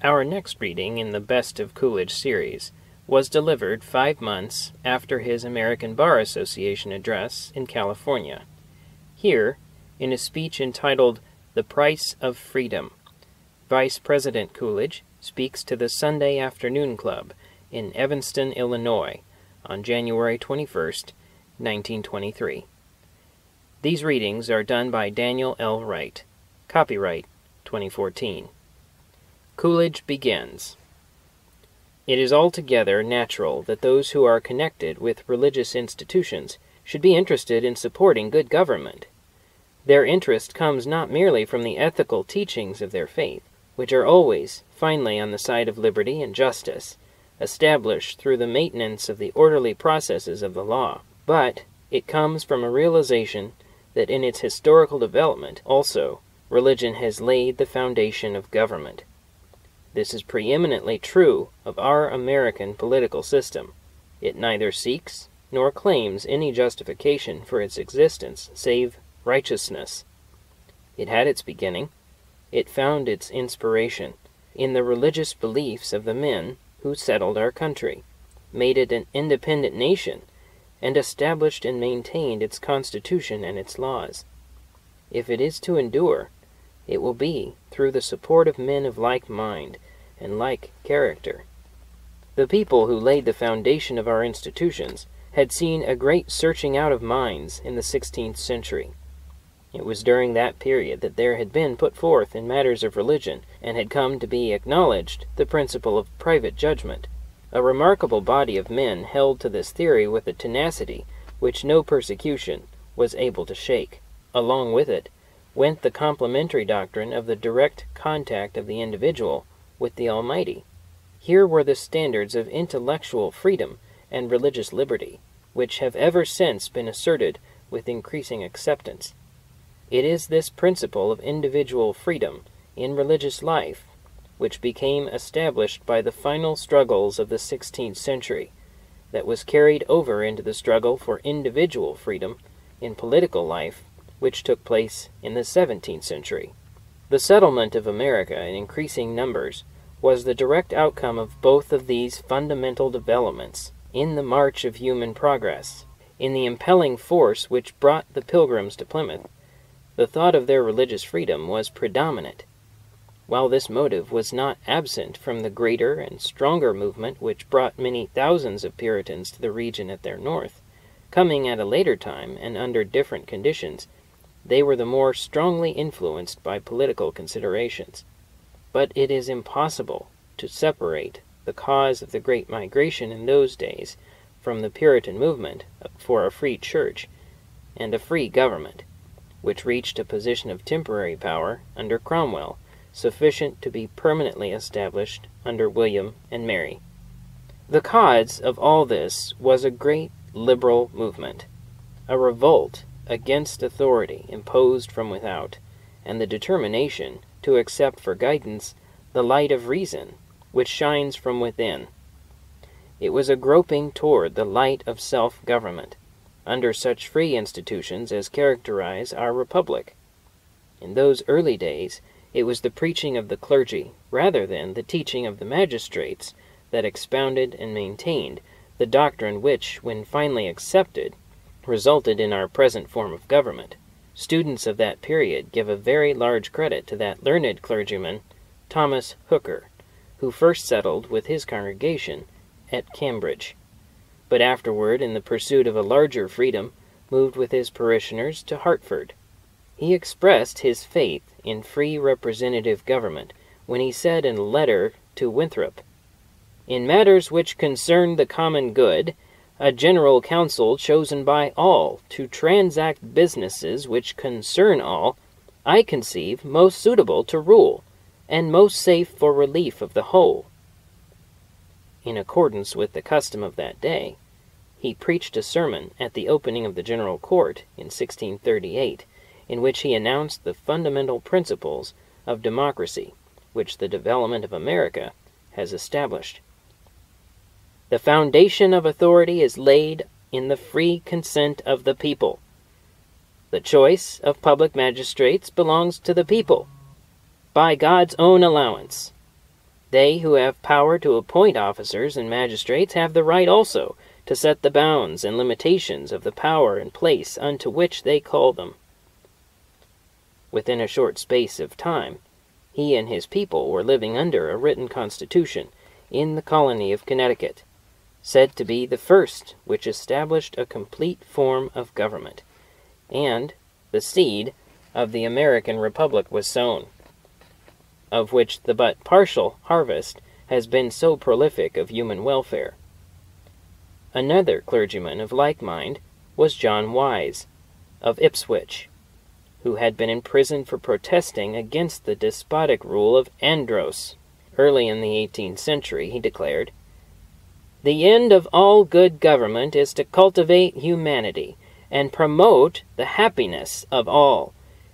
Our next reading in the Best of Coolidge series was delivered 5 months after his American Bar Association address in California. Here, in a speech entitled The Price of Freedom, Vice President Coolidge speaks to the Sunday Afternoon Club in Evanston, Illinois, on January 21, 1923. These readings are done by Daniel L. Wright. Copyright 2014. Coolidge begins. It is altogether natural that those who are connected with religious institutions should be interested in supporting good government. Their interest comes not merely from the ethical teachings of their faith, which are always finally on the side of liberty and justice, established through the maintenance of the orderly processes of the law, but it comes from a realization that in its historical development also religion has laid the foundation of government. This is preeminently true of our American political system. It neither seeks nor claims any justification for its existence save righteousness. It had its beginning, it found its inspiration in the religious beliefs of the men who settled our country, made it an independent nation, and established and maintained its constitution and its laws. If it is to endure, it will be through the support of men of like mind and like character. The people who laid the foundation of our institutions had seen a great searching out of minds in the 16th century. It was during that period that there had been put forth in matters of religion, and had come to be acknowledged, the principle of private judgment. A remarkable body of men held to this theory with a tenacity which no persecution was able to shake. Along with it went the complementary doctrine of the direct contact of the individual with the Almighty. Here were the standards of intellectual freedom and religious liberty, which have ever since been asserted with increasing acceptance. It is this principle of individual freedom in religious life which became established by the final struggles of the 16th century, that was carried over into the struggle for individual freedom in political life which took place in the 17th century. The settlement of America in increasing numbers was the direct outcome of both of these fundamental developments in the march of human progress. In the impelling force which brought the Pilgrims to Plymouth, the thought of their religious freedom was predominant, while this motive was not absent from the greater and stronger movement which brought many thousands of Puritans to the region at their north. Coming at a later time and under different conditions, they were the more strongly influenced by political considerations. But it is impossible to separate the cause of the Great Migration in those days from the Puritan movement for a free church and a free government, which reached a position of temporary power under Cromwell, sufficient to be permanently established under William and Mary. The cause of all this was a great liberal movement, a revolt against authority imposed from without, and the determination to accept for guidance the light of reason which shines from within. It was a groping toward the light of self-government, under such free institutions as characterize our republic. In those early days, it was the preaching of the clergy, rather than the teaching of the magistrates, that expounded and maintained the doctrine which, when finally accepted, resulted in our present form of government. Students of that period give a very large credit to that learned clergyman, Thomas Hooker, who first settled with his congregation at Cambridge, but afterward, in the pursuit of a larger freedom, moved with his parishioners to Hartford. He expressed his faith in free representative government when he said in a letter to Winthrop, "In matters which concern the common good, a general council chosen by all to transact businesses which concern all, I conceive most suitable to rule, and most safe for relief of the whole." In accordance with the custom of that day, he preached a sermon at the opening of the General Court in 1638, in which he announced the fundamental principles of democracy which the development of America has established. The foundation of authority is laid in the free consent of the people. The choice of public magistrates belongs to the people, by God's own allowance. They who have power to appoint officers and magistrates have the right also to set the bounds and limitations of the power and place unto which they call them. Within a short space of time, he and his people were living under a written constitution in the colony of Connecticut, said to be the first which established a complete form of government, and the seed of the American Republic was sown, of which the but partial harvest has been so prolific of human welfare. Another clergyman of like mind was John Wise, of Ipswich, who had been imprisoned for protesting against the despotic rule of Andros. Early in the 18th century, he declared, "The end of all good government is to cultivate humanity and promote the happiness of all,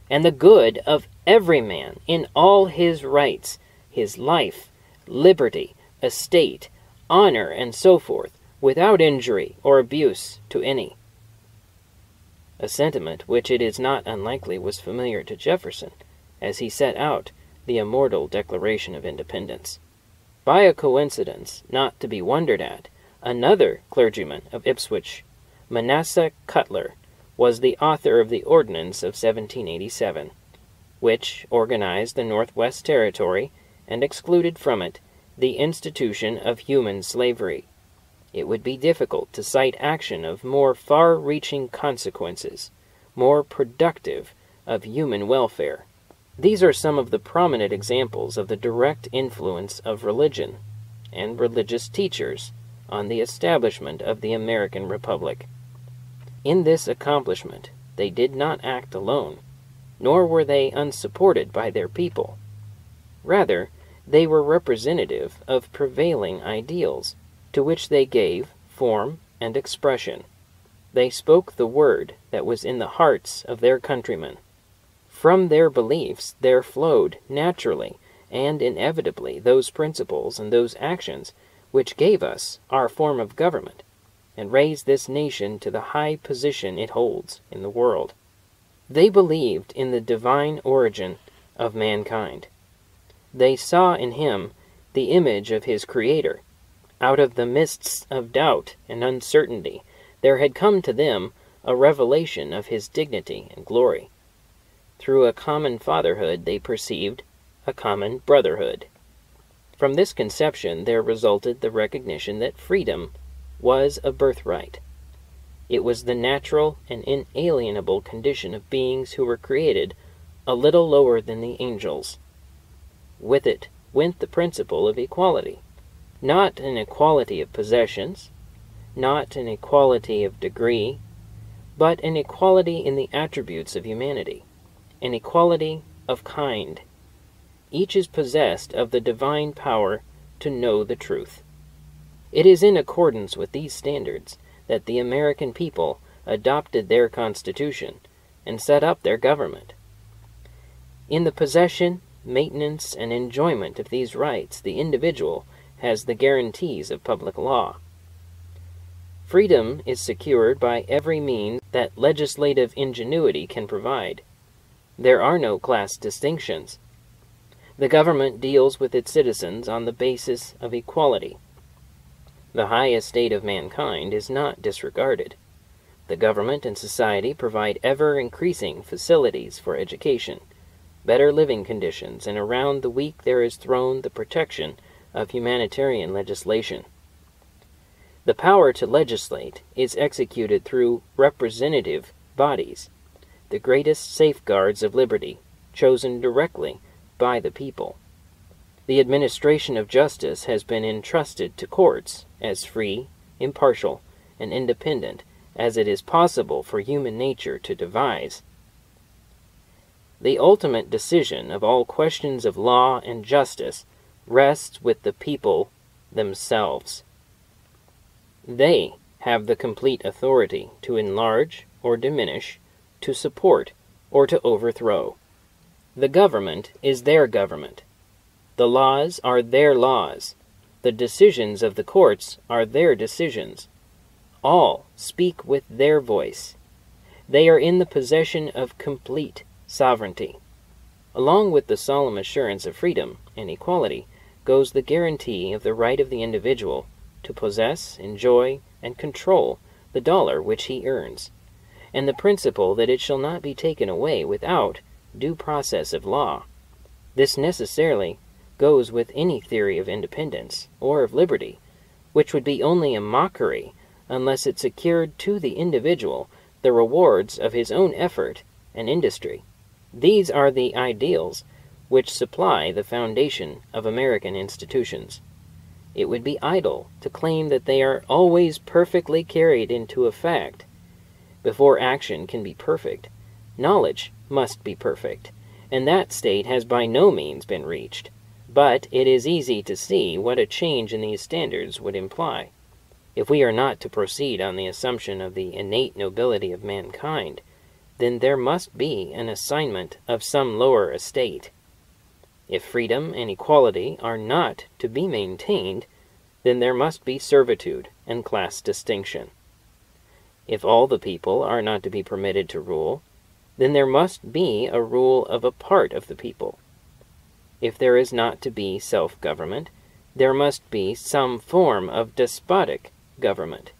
and the good of every man in all his rights, his life, liberty, estate, honor, and so forth, without injury or abuse to any." A sentiment which it is not unlikely was familiar to Jefferson, as he set out the immortal Declaration of Independence. By a coincidence not to be wondered at, another clergyman of Ipswich, Manasseh Cutler, was the author of the Ordinance of 1787, which organized the Northwest Territory and excluded from it the institution of human slavery. It would be difficult to cite action of more far-reaching consequences, more productive of human welfare. These are some of the prominent examples of the direct influence of religion and religious teachers on the establishment of the American Republic. In this accomplishment, they did not act alone, nor were they unsupported by their people. Rather, they were representative of prevailing ideals, to which they gave form and expression. They spoke the word that was in the hearts of their countrymen. From their beliefs there flowed naturally and inevitably those principles and those actions which gave us our form of government and raised this nation to the high position it holds in the world. They believed in the divine origin of mankind. They saw in him the image of his Creator. Out of the mists of doubt and uncertainty there had come to them a revelation of his dignity and glory. Through a common fatherhood they perceived a common brotherhood. From this conception there resulted the recognition that freedom was a birthright. It was the natural and inalienable condition of beings who were created a little lower than the angels. With it went the principle of equality. Not an equality of possessions, not an equality of degree, but an equality in the attributes of humanity, an equality of kind. Each is possessed of the divine power to know the truth. It is in accordance with these standards that the American people adopted their Constitution and set up their government. In the possession, maintenance, and enjoyment of these rights, the individual has the guarantees of public law. Freedom is secured by every means that legislative ingenuity can provide. There are no class distinctions. The government deals with its citizens on the basis of equality. The high estate of mankind is not disregarded. The government and society provide ever-increasing facilities for education, better living conditions, and around the weak there is thrown the protection of humanitarian legislation. The power to legislate is executed through representative bodies, the greatest safeguards of liberty, chosen directly by the people. The administration of justice has been entrusted to courts as free, impartial, and independent as it is possible for human nature to devise. The ultimate decision of all questions of law and justice rests with the people themselves. They have the complete authority to enlarge or diminish, to support or to overthrow. The government is their government. The laws are their laws. The decisions of the courts are their decisions. All speak with their voice. They are in the possession of complete sovereignty. Along with the solemn assurance of freedom and equality goes the guarantee of the right of the individual to possess, enjoy, and control the dollar which he earns, and the principle that it shall not be taken away without due process of law. This necessarily goes with any theory of independence or of liberty, which would be only a mockery unless it secured to the individual the rewards of his own effort and industry. These are the ideals which supply the foundation of American institutions. It would be idle to claim that they are always perfectly carried into effect. Before action can be perfect, knowledge must be perfect, and that state has by no means been reached. But it is easy to see what a change in these standards would imply. If we are not to proceed on the assumption of the innate nobility of mankind, then there must be an assignment of some lower estate. If freedom and equality are not to be maintained, then there must be servitude and class distinction. If all the people are not to be permitted to rule, then there must be a rule of a part of the people. If there is not to be self-government, there must be some form of despotic government.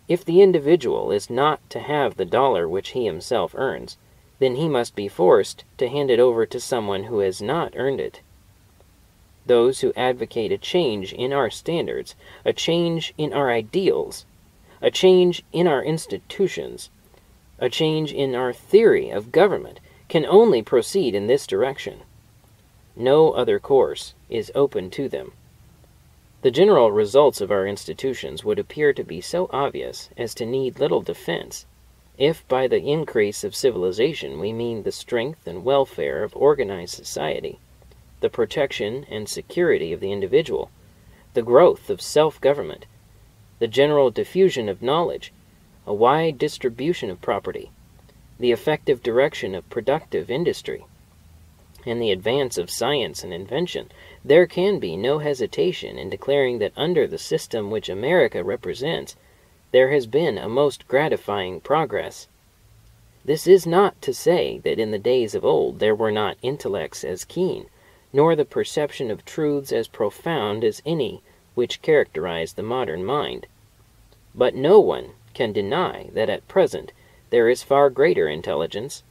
If the individual is not to have the dollar which he himself earns, then he must be forced to hand it over to someone who has not earned it. Those who advocate a change in our standards, a change in our ideals, a change in our institutions, a change in our theory of government, can only proceed in this direction. No other course is open to them. The general results of our institutions would appear to be so obvious as to need little defense, if by the increase of civilization we mean the strength and welfare of organized society, the protection and security of the individual, the growth of self-government, the general diffusion of knowledge, a wide distribution of property, the effective direction of productive industry, and the advance of science and invention, there can be no hesitation in declaring that under the system which America represents, there has been a most gratifying progress. This is not to say that in the days of old there were not intellects as keen, nor the perception of truths as profound as any which characterize the modern mind. But no one can deny that at present there is far greater intelligence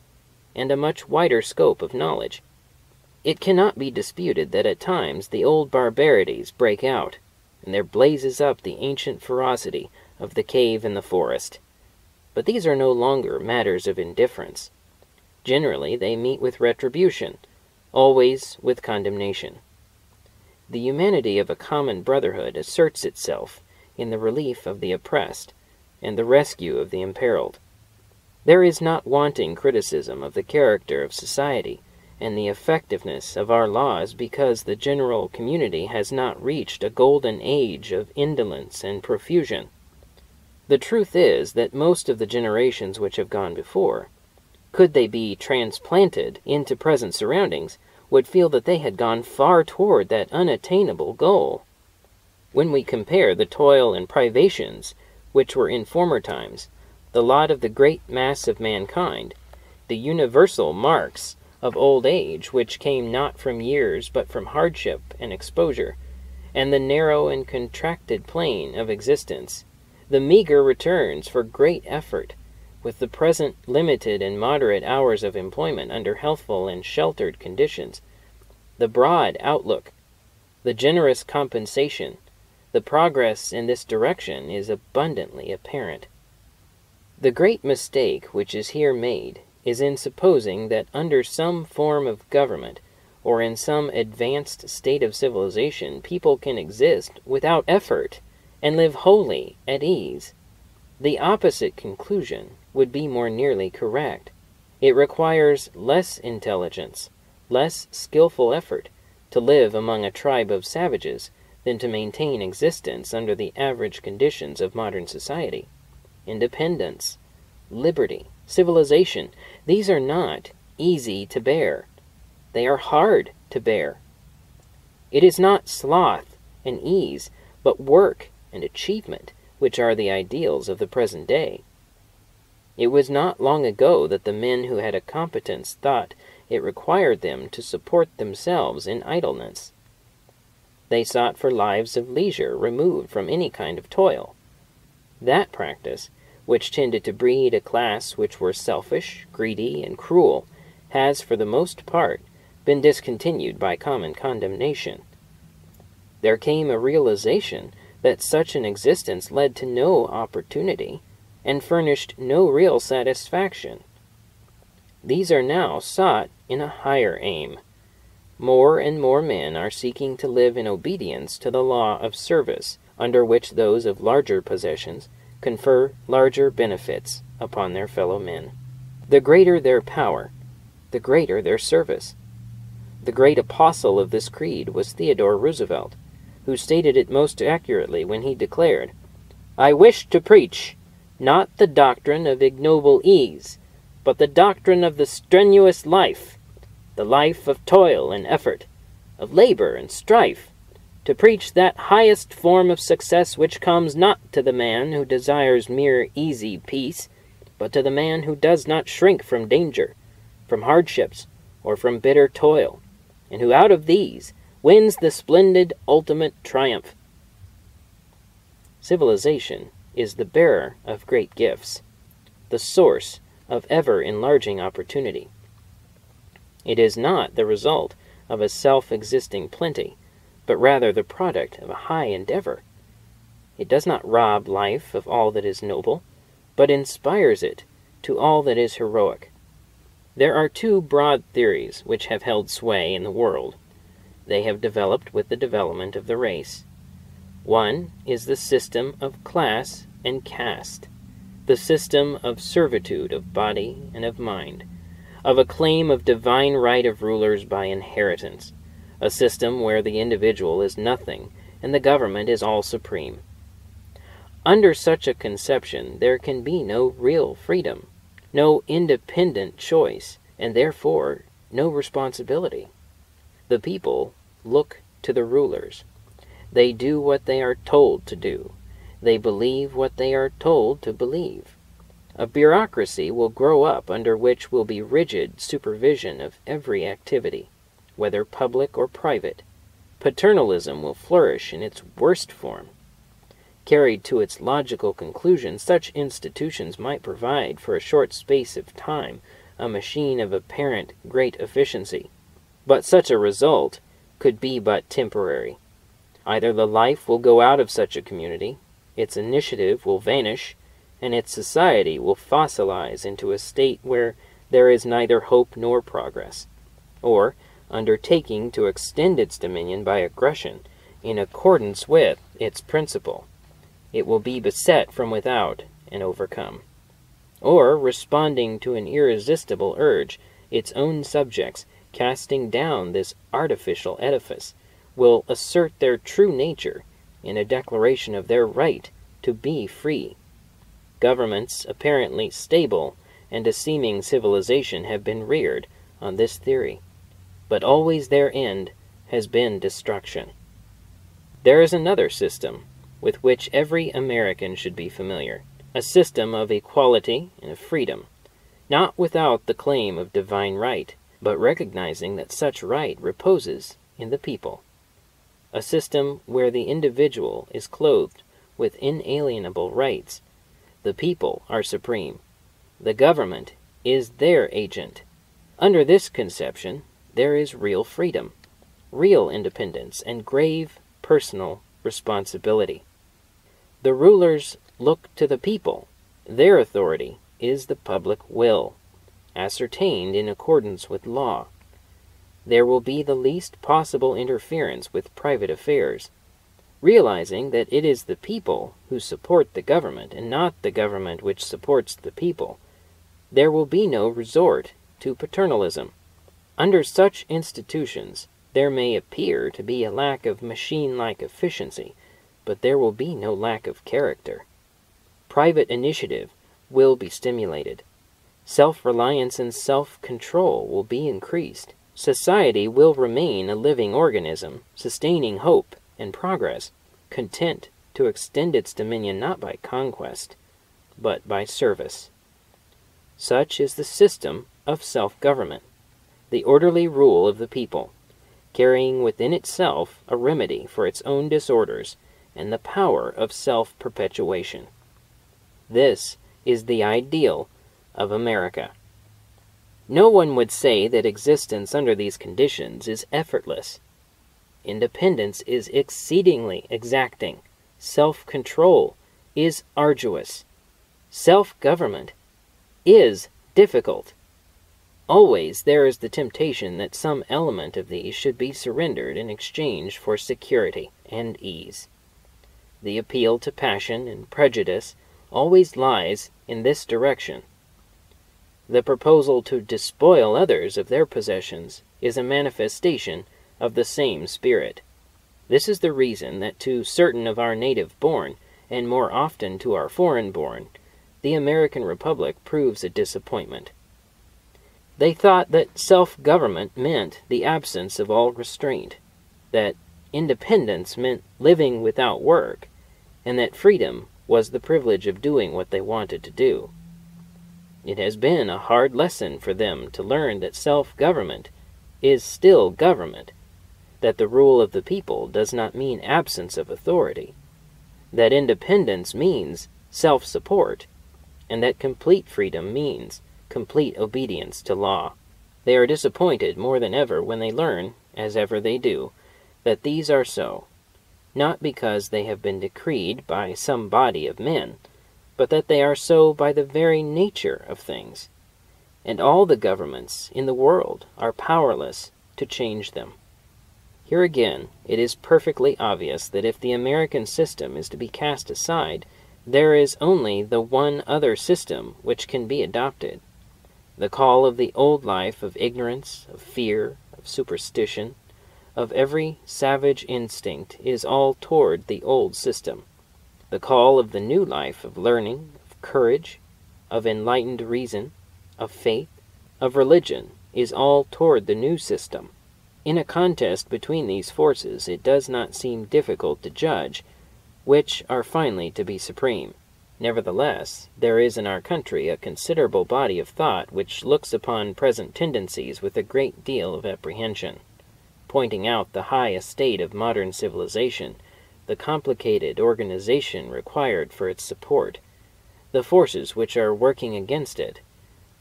and a much wider scope of knowledge. It cannot be disputed that at times the old barbarities break out, and there blazes up the ancient ferocity of the cave and the forest. But these are no longer matters of indifference. Generally they meet with retribution, always with condemnation. The humanity of a common brotherhood asserts itself in the relief of the oppressed and the rescue of the imperiled. There is not wanting criticism of the character of society and the effectiveness of our laws because the general community has not reached a golden age of indolence and profusion. The truth is that most of the generations which have gone before, could they be transplanted into present surroundings, would feel that they had gone far toward that unattainable goal. When we compare the toil and privations which were in former times the lot of the great mass of mankind, the universal marks of old age which came not from years but from hardship and exposure, and the narrow and contracted plane of existence, the meager returns for great effort, with the present limited and moderate hours of employment under healthful and sheltered conditions, the broad outlook, the generous compensation, the progress in this direction is abundantly apparent. The great mistake which is here made is in supposing that under some form of government, or in some advanced state of civilization, people can exist without effort and live wholly at ease. The opposite conclusion would be more nearly correct. It requires less intelligence, less skillful effort, to live among a tribe of savages than to maintain existence under the average conditions of modern society. Independence, liberty, civilization, these are not easy to bear. They are hard to bear. It is not sloth and ease, but work and achievement which are the ideals of the present day. It was not long ago that the men who had a competence thought it required them to support themselves in idleness. They sought for lives of leisure removed from any kind of toil. That practice, which tended to breed a class which were selfish, greedy, and cruel, has for the most part been discontinued by common condemnation. There came a realization that such an existence led to no opportunity and furnished no real satisfaction. These are now sought in a higher aim. More and more men are seeking to live in obedience to the law of service, under which those of larger possessions confer larger benefits upon their fellow men. The greater their power, the greater their service. The great apostle of this creed was Theodore Roosevelt, who stated it most accurately when he declared, "I wish to preach not the doctrine of ignoble ease, but the doctrine of the strenuous life, the life of toil and effort, of labor and strife, to preach that highest form of success which comes not to the man who desires mere easy peace, but to the man who does not shrink from danger, from hardships, or from bitter toil, and who out of these wins the splendid ultimate triumph." Civilization is the bearer of great gifts, the source of ever-enlarging opportunity. It is not the result of a self-existing plenty, but rather the product of a high endeavor. It does not rob life of all that is noble, but inspires it to all that is heroic. There are two broad theories which have held sway in the world. They have developed with the development of the race. One is the system of class and caste, the system of servitude of body and of mind, of a claim of divine right of rulers by inheritance, a system where the individual is nothing and the government is all supreme. Under such a conception there can be no real freedom, no independent choice, and therefore no responsibility. The people look to the rulers. They do what they are told to do. They believe what they are told to believe. A bureaucracy will grow up under which will be rigid supervision of every activity, whether public or private. Paternalism will flourish in its worst form. Carried to its logical conclusion, such institutions might provide for a short space of time a machine of apparent great efficiency, but such a result could be but temporary. Either the life will go out of such a community, its initiative will vanish, and its society will fossilize into a state where there is neither hope nor progress, or, undertaking to extend its dominion by aggression in accordance with its principle, it will be beset from without and overcome. Or, responding to an irresistible urge, its own subjects, casting down this artificial edifice, will assert their true nature in a declaration of their right to be free. Governments, apparently stable, and a seeming civilization have been reared on this theory, but always their end has been destruction. There is another system with which every American should be familiar, a system of equality and of freedom, not without the claim of divine right, but recognizing that such right reposes in the people. A system where the individual is clothed with inalienable rights. The people are supreme. The government is their agent. Under this conception, there is real freedom, real independence, and grave personal responsibility. The rulers look to the people. Their authority is the public will, ascertained in accordance with law. There will be the least possible interference with private affairs, realizing that it is the people who support the government and not the government which supports the people. There will be no resort to paternalism. Under such institutions, there may appear to be a lack of machine-like efficiency, but there will be no lack of character. Private initiative will be stimulated. Self-reliance and self-control will be increased. Society will remain a living organism, sustaining hope and progress, content to extend its dominion not by conquest, but by service. Such is the system of self-government, the orderly rule of the people. carrying within itself a remedy for its own disorders and the power of self-perpetuation. This is the ideal of America. No one would say that existence under these conditions is effortless. Independence is exceedingly exacting. Self-control is arduous. Self-government is difficult. Always there is the temptation that some element of these should be surrendered in exchange for security and ease. The appeal to passion and prejudice always lies in this direction. The proposal to despoil others of their possessions is a manifestation of the same spirit. This is the reason that to certain of our native-born, and more often to our foreign-born, the American Republic proves a disappointment. They thought that self-government meant the absence of all restraint, that independence meant living without work, and that freedom was the privilege of doing what they wanted to do. It has been a hard lesson for them to learn that self-government is still government, that the rule of the people does not mean absence of authority, that independence means self-support, and that complete freedom means complete obedience to law. They are disappointed more than ever when they learn, as ever they do, that these are so, not because they have been decreed by some body of men, but that they are so by the very nature of things, and all the governments in the world are powerless to change them. Here again, it is perfectly obvious that if the American system is to be cast aside, there is only the one other system which can be adopted. The call of the old life of ignorance, of fear, of superstition, of every savage instinct is all toward the old system. The call of the new life of learning, of courage, of enlightened reason, of faith, of religion is all toward the new system. In a contest between these forces, it does not seem difficult to judge which are finally to be supreme. Nevertheless, there is in our country a considerable body of thought which looks upon present tendencies with a great deal of apprehension, pointing out the high estate of modern civilization, the complicated organization required for its support, the forces which are working against it.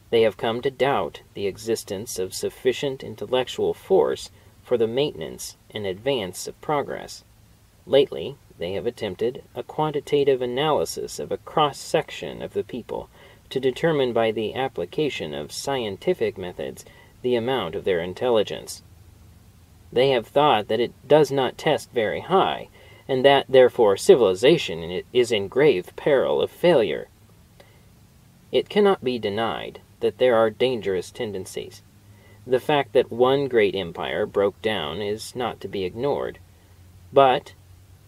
They have come to doubt the existence of sufficient intellectual force for the maintenance and advance of progress. Lately, they have attempted a quantitative analysis of a cross-section of the people to determine by the application of scientific methods the amount of their intelligence. They have thought that it does not test very high, and that, therefore, civilization is in grave peril of failure. It cannot be denied that there are dangerous tendencies. The fact that one great empire broke down is not to be ignored. But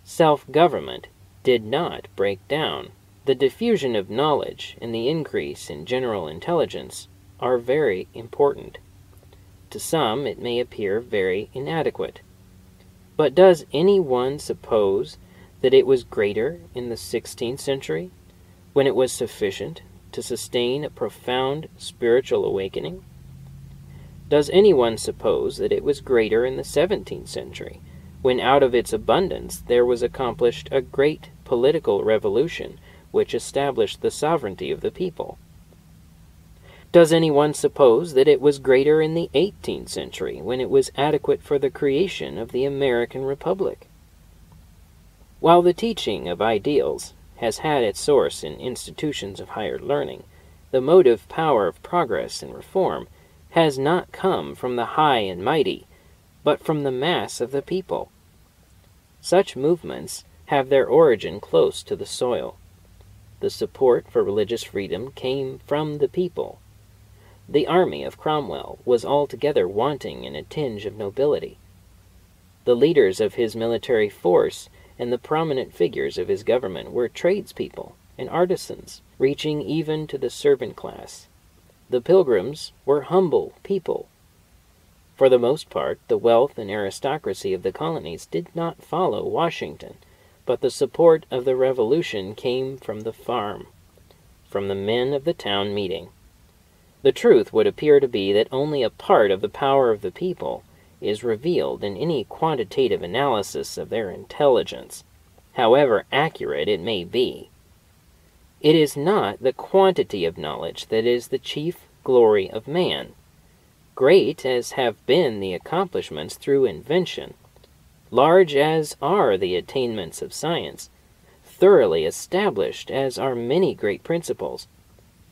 self-government did not break down. The diffusion of knowledge and the increase in general intelligence are very important. To some it may appear very inadequate. But does any one suppose that it was greater in the 16th century, when it was sufficient to sustain a profound spiritual awakening? Does anyone suppose that it was greater in the 17th century, when out of its abundance there was accomplished a great political revolution which established the sovereignty of the people? Does anyone suppose that it was greater in the 18th century, when it was adequate for the creation of the American Republic? While the teaching of ideals has had its source in institutions of higher learning, the motive power of progress and reform has not come from the high and mighty, but from the mass of the people. Such movements have their origin close to the soil. The support for religious freedom came from the people. The army of Cromwell was altogether wanting in a tinge of nobility. The leaders of his military force and the prominent figures of his government were tradespeople and artisans, reaching even to the servant class. The Pilgrims were humble people. For the most part, the wealth and aristocracy of the colonies did not follow Washington, but the support of the Revolution came from the farm, from the men of the town meeting. The truth would appear to be that only a part of the power of the people is revealed in any quantitative analysis of their intelligence, however accurate it may be. It is not the quantity of knowledge that is the chief glory of man. Great as have been the accomplishments through invention, large as are the attainments of science, thoroughly established as are many great principles,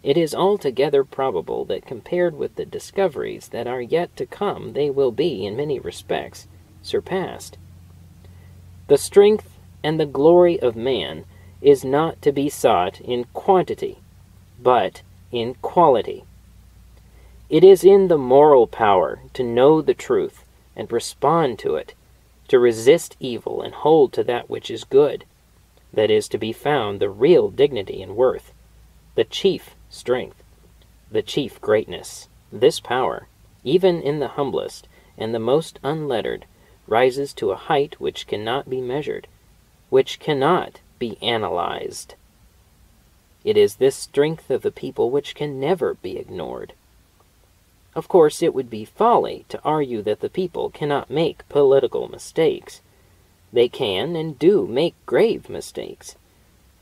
it is altogether probable that compared with the discoveries that are yet to come, they will be, in many respects, surpassed. The strength and the glory of man is not to be sought in quantity, but in quality. It is in the moral power to know the truth and respond to it, to resist evil and hold to that which is good, that is to be found the real dignity and worth, the chief strength, the chief greatness. This power, even in the humblest and the most unlettered, rises to a height which cannot be measured, which cannot be analyzed. It is this strength of the people which can never be ignored. Of course, it would be folly to argue that the people cannot make political mistakes. They can and do make grave mistakes.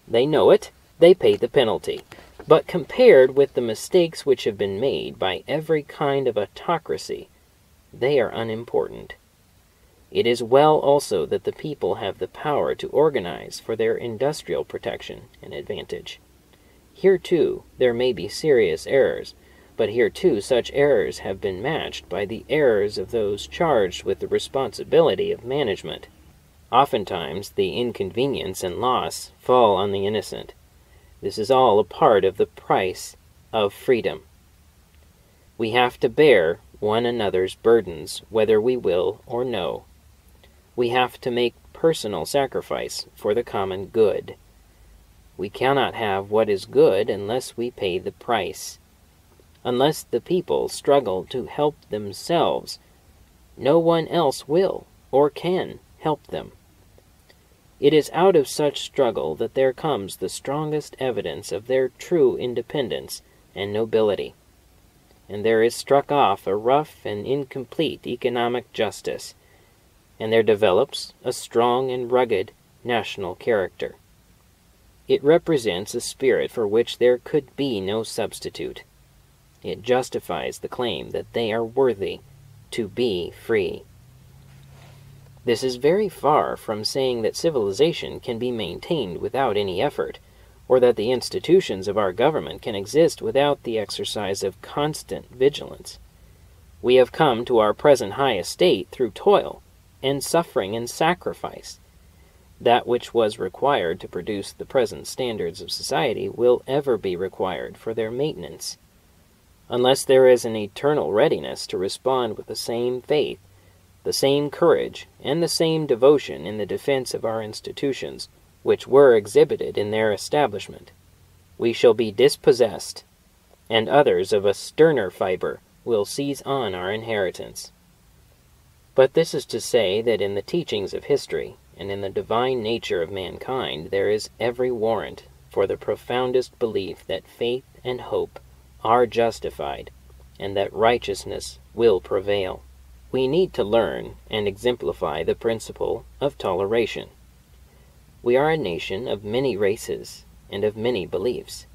They know it, they pay the penalty. But compared with the mistakes which have been made by every kind of autocracy, they are unimportant. It is well also that the people have the power to organize for their industrial protection and advantage. Here, too, there may be serious errors, but here, too, such errors have been matched by the errors of those charged with the responsibility of management. Oftentimes, the inconvenience and loss fall on the innocent. This is all a part of the price of freedom. We have to bear one another's burdens, whether we will or no. We have to make personal sacrifice for the common good. We cannot have what is good unless we pay the price. Unless the people struggle to help themselves, no one else will or can help them. It is out of such struggle that there comes the strongest evidence of their true independence and nobility, and there is struck off a rough and incomplete economic justice, and there develops a strong and rugged national character. It represents a spirit for which there could be no substitute. It justifies the claim that they are worthy to be free. This is very far from saying that civilization can be maintained without any effort, or that the institutions of our government can exist without the exercise of constant vigilance. We have come to our present high estate through toil, and suffering and sacrifice. That which was required to produce the present standards of society will ever be required for their maintenance. Unless there is an eternal readiness to respond with the same faith, the same courage, and the same devotion in the defense of our institutions, which were exhibited in their establishment, we shall be dispossessed, and others of a sterner fiber will seize on our inheritance. But this is to say that in the teachings of history, and in the divine nature of mankind, there is every warrant for the profoundest belief that faith and hope are justified, and that righteousness will prevail. We need to learn and exemplify the principle of toleration. We are a nation of many races and of many beliefs.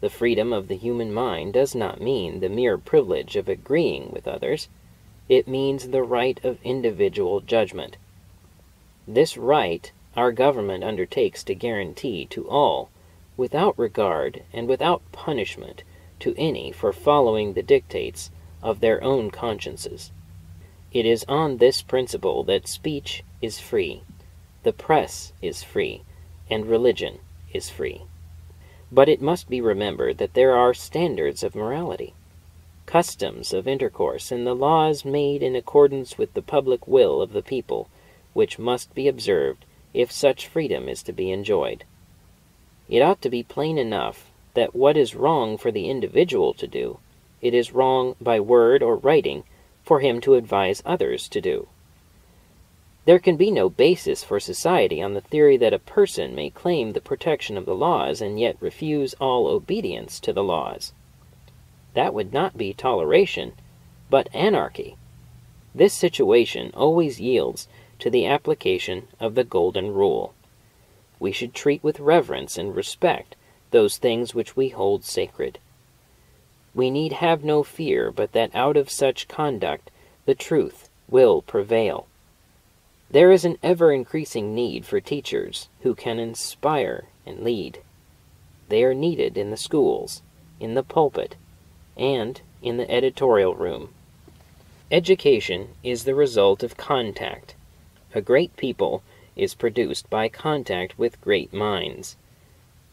The freedom of the human mind does not mean the mere privilege of agreeing with others. It means the right of individual judgment. This right our government undertakes to guarantee to all, without regard and without punishment to any for following the dictates of their own consciences. It is on this principle that speech is free, the press is free, and religion is free. But it must be remembered that there are standards of morality, customs of intercourse, and the laws made in accordance with the public will of the people, which must be observed if such freedom is to be enjoyed. It ought to be plain enough that what is wrong for the individual to do, it is wrong by word or writing for him to advise others to do. There can be no basis for society on the theory that a person may claim the protection of the laws and yet refuse all obedience to the laws. That would not be toleration, but anarchy. This situation always yields to the application of the Golden Rule. We should treat with reverence and respect those things which we hold sacred. We need have no fear but that out of such conduct the truth will prevail. There is an ever-increasing need for teachers who can inspire and lead. They are needed in the schools, in the pulpit, and in the editorial room. Education is the result of contact. A great people is produced by contact with great minds.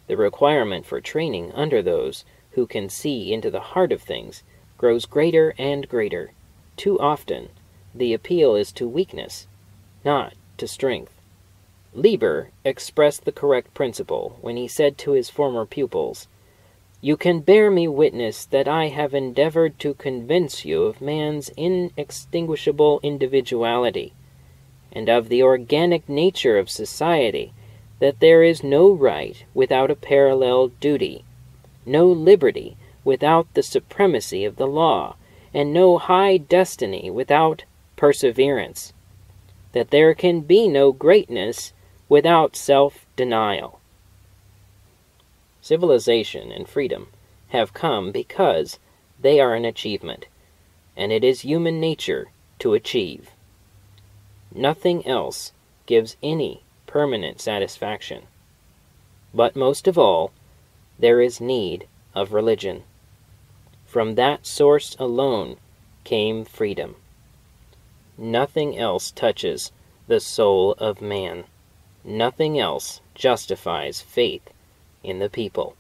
The requirement for training under those who can see into the heart of things grows greater and greater. Too often, the appeal is to weakness, not to strength. Lieber expressed the correct principle when he said to his former pupils, "You can bear me witness that I have endeavored to convince you of man's inextinguishable individuality, and of the organic nature of society, that there is no right without a parallel duty, no liberty without the supremacy of the law, and no high destiny without perseverance, that there can be no greatness without self-denial." Civilization and freedom have come because they are an achievement, and it is human nature to achieve. Nothing else gives any permanent satisfaction. But most of all, there is need of religion. From that source alone came freedom. Nothing else touches the soul of man. Nothing else justifies faith in the people.